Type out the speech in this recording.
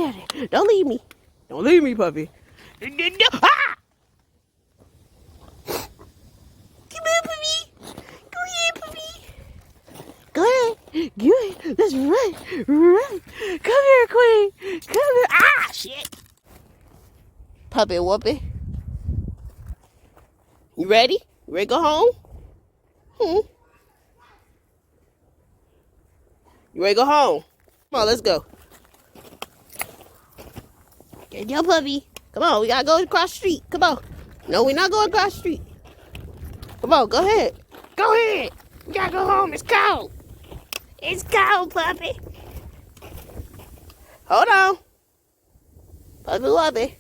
at it. Don't leave me. Don't leave me, puppy. Ah! Come on, puppy. Go ahead, puppy. Go ahead. Go ahead. Let's run. Run. Come here, Queen. Come here. Ah, shit. Puppy whoopee. You ready? You ready to go home? You ready to go home? Come on, let's go. Get your puppy. Come on, we gotta go across the street. Come on. No, we're not going across the street. Come on, go ahead. Go ahead. We gotta go home. It's cold. It's cold, puppy. Hold on. Puppy, puppy.